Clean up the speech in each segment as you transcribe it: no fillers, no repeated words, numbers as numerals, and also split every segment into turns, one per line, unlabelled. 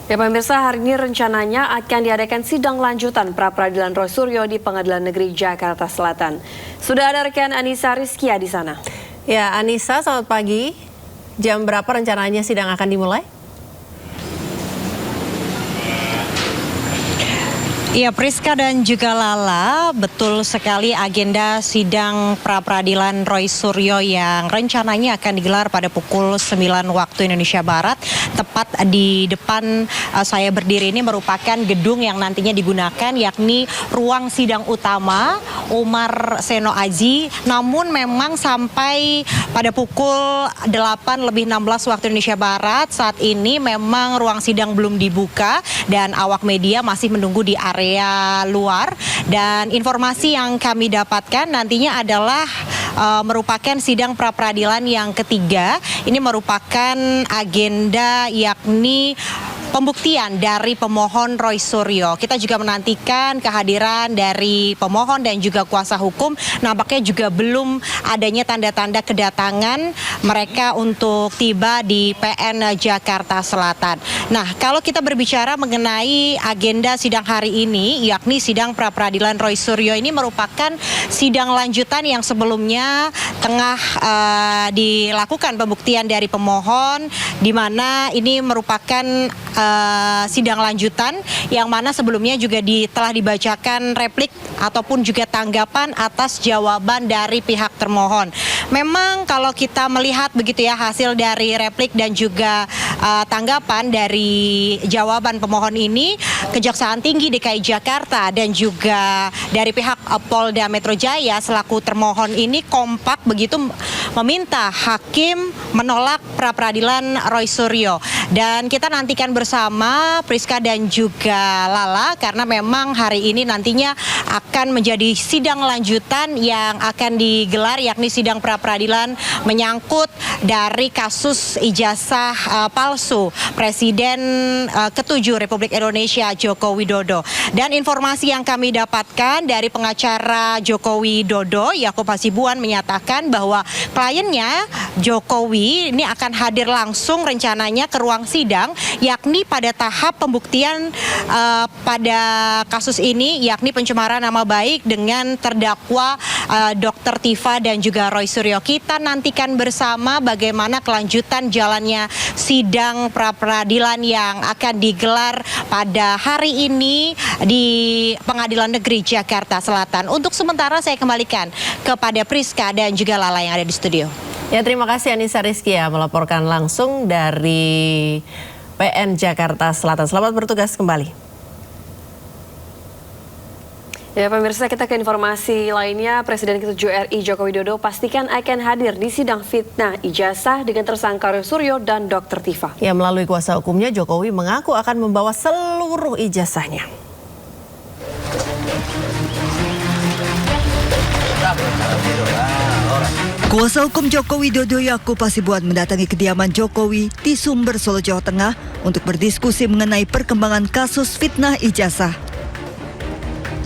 Ya pemirsa, hari ini rencananya akan diadakan sidang lanjutan pra-peradilan Roy Suryo di Pengadilan Negeri Jakarta Selatan. Sudah ada rekan Anissa Rizkia di sana.
Ya Anissa, selamat pagi. Jam berapa rencananya sidang akan dimulai?
Ya, Priska dan juga Lala, betul sekali agenda sidang pra-peradilan Roy Suryo yang rencananya akan digelar pada pukul 9 waktu Indonesia Barat. Tepat di depan saya berdiri ini merupakan gedung yang nantinya digunakan, yakni ruang sidang utama Umar Seno Aji. Namun memang sampai pada pukul 8:16 waktu Indonesia Barat, saat ini memang ruang sidang belum dibuka dan awak media masih menunggu di area luar. Dan informasi yang kami dapatkan nantinya adalah merupakan sidang pra-peradilan yang ketiga. Ini merupakan agenda yakni pembuktian dari pemohon Roy Suryo. Kita juga menantikan kehadiran dari pemohon dan juga kuasa hukum. Nampaknya juga belum adanya tanda-tanda kedatangan mereka untuk tiba di PN Jakarta Selatan. Nah, kalau kita berbicara mengenai agenda sidang hari ini, yakni sidang pra-peradilan Roy Suryo, ini merupakan sidang lanjutan yang sebelumnya tengah dilakukan pembuktian dari pemohon, di mana ini merupakan sidang lanjutan yang mana sebelumnya juga telah dibacakan replik ataupun juga tanggapan atas jawaban dari pihak termohon. Memang kalau kita melihat begitu ya hasil dari replik dan juga tanggapan dari jawaban pemohon ini, Kejaksaan Tinggi DKI Jakarta dan juga dari pihak Polda Metro Jaya selaku termohon ini kompak begitu meminta hakim menolak pra-peradilan Roy Suryo. Dan kita nantikan bersama Priska dan juga Lala karena memang hari ini nantinya akan menjadi sidang lanjutan yang akan digelar, yakni sidang pra-peradilan menyangkut dari kasus ijazah palsu Presiden ke-7 Republik Indonesia Joko Widodo. Dan informasi yang kami dapatkan dari pengacara Joko Widodo, Yakub Hasibuan, menyatakan bahwa kliennya Jokowi ini akan hadir langsung rencananya ke ruang sidang, yakni pada tahap pembuktian pada kasus ini, yakni pencemaran nama baik dengan terdakwa Dr. Tifa dan juga Roy Suryo. Kita nantikan bersama bagaimana kelanjutan jalannya sidang pra-peradilan yang akan digelar pada hari ini di Pengadilan Negeri Jakarta Selatan. Untuk sementara saya kembalikan kepada Priska dan juga Lala yang ada di studio.
Ya, terima kasih Anissa Rizkia melaporkan langsung dari PN Jakarta Selatan. Selamat bertugas kembali.
Ya pemirsa, kita ke informasi lainnya. Presiden ke-7 RI Joko Widodo pastikan akan hadir di sidang fitnah ijazah dengan tersangka Roy Suryo dan Dr. Tifa.
Ya, melalui kuasa hukumnya Jokowi mengaku akan membawa seluruh ijazahnya.
Kuasa hukum Joko Widodo Yakub Hasibuan mendatangi kediaman Jokowi di Sumber, Solo, Jawa Tengah untuk berdiskusi mengenai perkembangan kasus fitnah ijazah.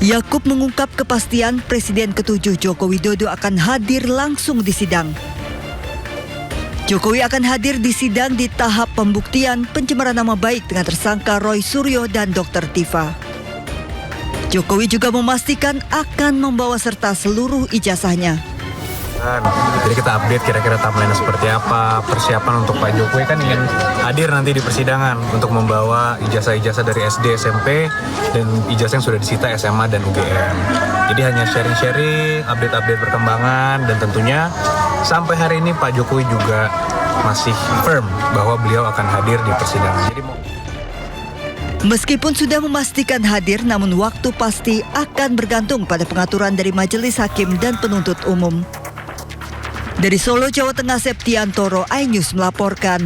Yakub mengungkap kepastian Presiden ke-7 Joko Widodo akan hadir langsung di sidang. Jokowi akan hadir di sidang di tahap pembuktian pencemaran nama baik dengan tersangka Roy Suryo dan Dr. Tifa. Jokowi juga memastikan akan membawa serta seluruh ijazahnya.
Jadi kita update kira-kira timeline seperti apa, persiapan untuk Pak Jokowi kan ingin hadir nanti di persidangan untuk membawa ijazah-ijazah dari SD, SMP, dan ijazah yang sudah disita SMA dan UGM. Jadi hanya sharing-sharing, update-update perkembangan, dan tentunya sampai hari ini Pak Jokowi juga masih firm bahwa beliau akan hadir di persidangan. Jadi
meskipun sudah memastikan hadir, namun waktu pasti akan bergantung pada pengaturan dari Majelis Hakim dan Penuntut Umum. Dari Solo, Jawa Tengah, Septiantoro, iNews melaporkan.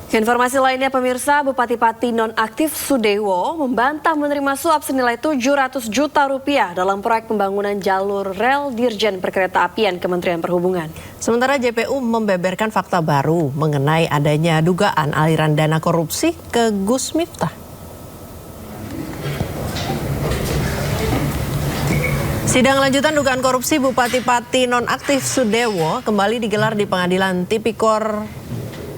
Informasi lainnya pemirsa, Bupati Pati nonaktif Sudewo membantah menerima suap senilai 700 juta rupiah dalam proyek pembangunan jalur rel Dirjen Perkeretaapian Kementerian Perhubungan.
Sementara JPU membeberkan fakta baru mengenai adanya dugaan aliran dana korupsi ke Gus Miftah. Sidang lanjutan dugaan korupsi Bupati Pati nonaktif Sudewo kembali digelar di Pengadilan Tipikor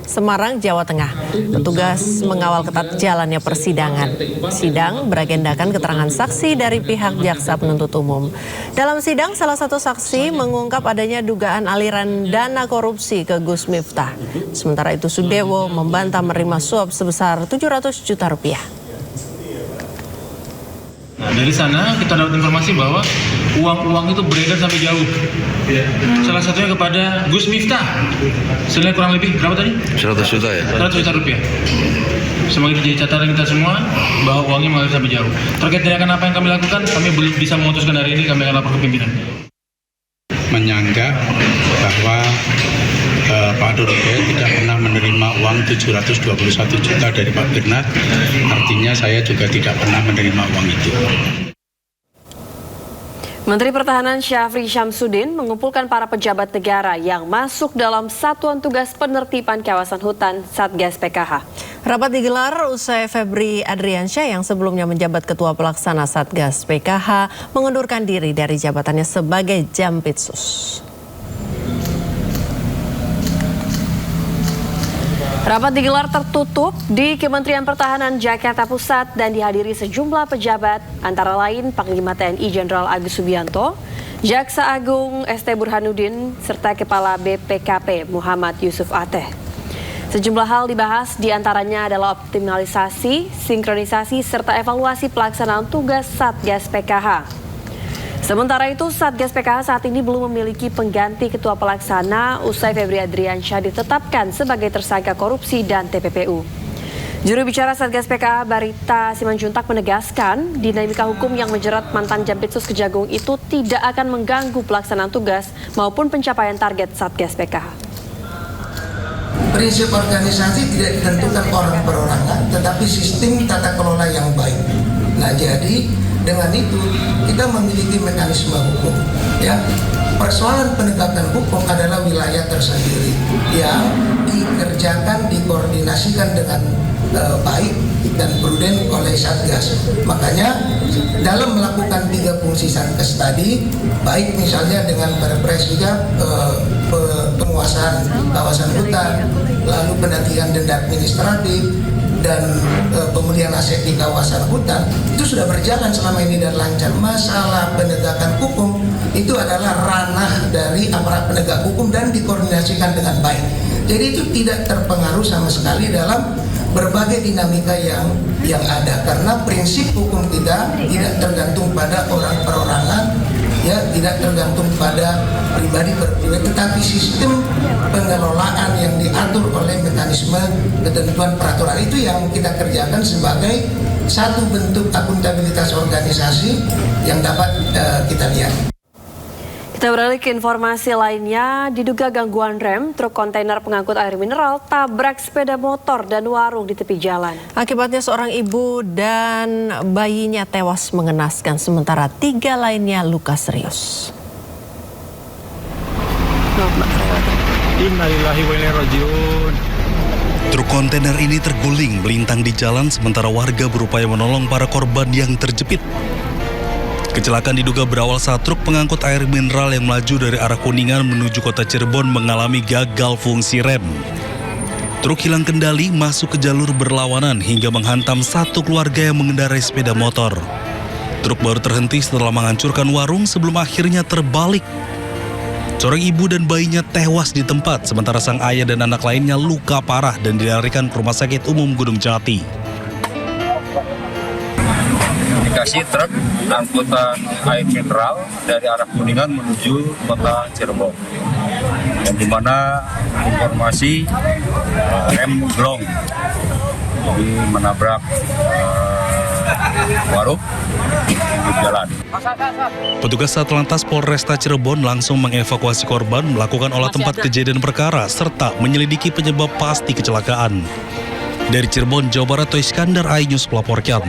Semarang, Jawa Tengah. Petugas mengawal ketat jalannya persidangan. Sidang beragendakan keterangan saksi dari pihak jaksa penuntut umum. Dalam sidang, salah satu saksi mengungkap adanya dugaan aliran dana korupsi ke Gus Miftah. Sementara itu Sudewo membantah menerima suap sebesar 700 juta rupiah.
Nah, dari sana kita dapat informasi bahwa uang-uang itu beredar sampai jauh. Salah satunya kepada Gus Miftah. Senilai kurang lebih berapa tadi?
100 juta ya?
100 juta rupiah. Semoga jadi catatan kita semua bahwa uangnya mengalir sampai jauh. Terkait tindakan apa yang kami lakukan, kami belum bisa memutuskan hari ini, kami akan lapor ke pimpinan.
Menyanggah bahwa Pak Doroke tidak pernah menerima uang 721 juta dari Pak Bernard, artinya saya juga tidak pernah menerima uang itu.
Menteri Pertahanan Syafri Syamsuddin mengumpulkan para pejabat negara yang masuk dalam Satuan Tugas Penertiban Kawasan Hutan Satgas PKH.
Rapat digelar usai Febri Adriansyah yang sebelumnya menjabat Ketua Pelaksana Satgas PKH mengundurkan diri dari jabatannya sebagai Jampitsus.
Rapat digelar tertutup di Kementerian Pertahanan Jakarta Pusat dan dihadiri sejumlah pejabat, antara lain Panglima TNI Jenderal Agus Subianto, Jaksa Agung ST Burhanuddin, serta Kepala BPKP Muhammad Yusuf Ateh. Sejumlah hal dibahas, diantaranya adalah optimalisasi, sinkronisasi, serta evaluasi pelaksanaan tugas Satgas PKH. Sementara itu, Satgas PKH saat ini belum memiliki pengganti ketua pelaksana usai Febri Adriansyah ditetapkan sebagai tersangka korupsi dan TPPU. Juru bicara Satgas PKH Barita Simanjuntak menegaskan, dinamika hukum yang menjerat mantan Jampitsus Kejagung itu tidak akan mengganggu pelaksanaan tugas maupun pencapaian target Satgas PKH.
Prinsip organisasi tidak ditentukan orang perorangan, tetapi sistem tata kelola yang baik. Nah, jadi dengan itu kita memiliki mekanisme hukum. Ya, persoalan penegakan hukum adalah wilayah tersendiri yang dikerjakan, dikoordinasikan dengan baik dan prudent oleh Satgas. Makanya dalam melakukan 3 fungsi Satgas tadi, baik misalnya dengan Perpres juga penguasaan kawasan hutan, lalu pendataan denda administratif, dan pemulihan aset di kawasan hutan, itu sudah berjalan selama ini dan lancar. Masalah penegakan hukum itu adalah ranah dari aparat penegak hukum dan dikoordinasikan dengan baik. Jadi itu tidak terpengaruh sama sekali dalam berbagai dinamika yang ada, karena prinsip hukum kita tidak tergantung pada orang perorangan, ya, tidak tergantung pada pribadi tetapi sistem pengelolaan yang diatur oleh mekanisme ketentuan peraturan itu yang kita kerjakan sebagai satu bentuk akuntabilitas organisasi yang dapat kita lihat.
Kita beralih ke informasi lainnya, diduga gangguan rem, truk kontainer pengangkut air mineral tabrak sepeda motor dan warung di tepi jalan.
Akibatnya seorang ibu dan bayinya tewas mengenaskan, sementara 3 lainnya luka serius.
Innalillahi wa inna ilaihi raji'un.
Truk kontainer ini terguling melintang di jalan sementara warga berupaya menolong para korban yang terjepit. Kecelakaan diduga berawal saat truk pengangkut air mineral yang melaju dari arah Kuningan menuju kota Cirebon mengalami gagal fungsi rem. Truk hilang kendali masuk ke jalur berlawanan hingga menghantam satu keluarga yang mengendarai sepeda motor. Truk baru terhenti setelah menghancurkan warung sebelum akhirnya terbalik. Seorang ibu dan bayinya tewas di tempat, sementara sang ayah dan anak lainnya luka parah dan dilarikan ke Rumah Sakit Umum Gunung Jati.
Indikasi truk angkutan air mineral dari arah Kuningan menuju kota Cirebon, dan di mana informasi rem blong, jadi menabrak warung di jalan.
Petugas Satlantas Polresta Cirebon langsung mengevakuasi korban, melakukan olah tempat kejadian perkara, serta menyelidiki penyebab pasti kecelakaan. Dari Cirebon, Jawa Barat, Iskandar Ainus melaporkan.